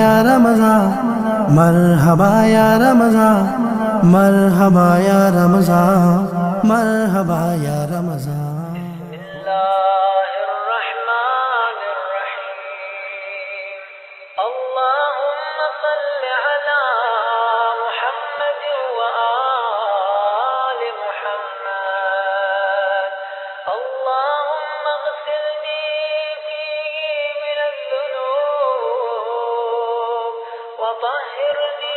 يا رمضان مرحبا يا رمضان مرحبا يا رمضان مرحبا يا رمضان بسم الله الرحمن الرحيم اللهم صل على محمد وآل محمد اللهم اغسلني فيه من الذنوب وطهرني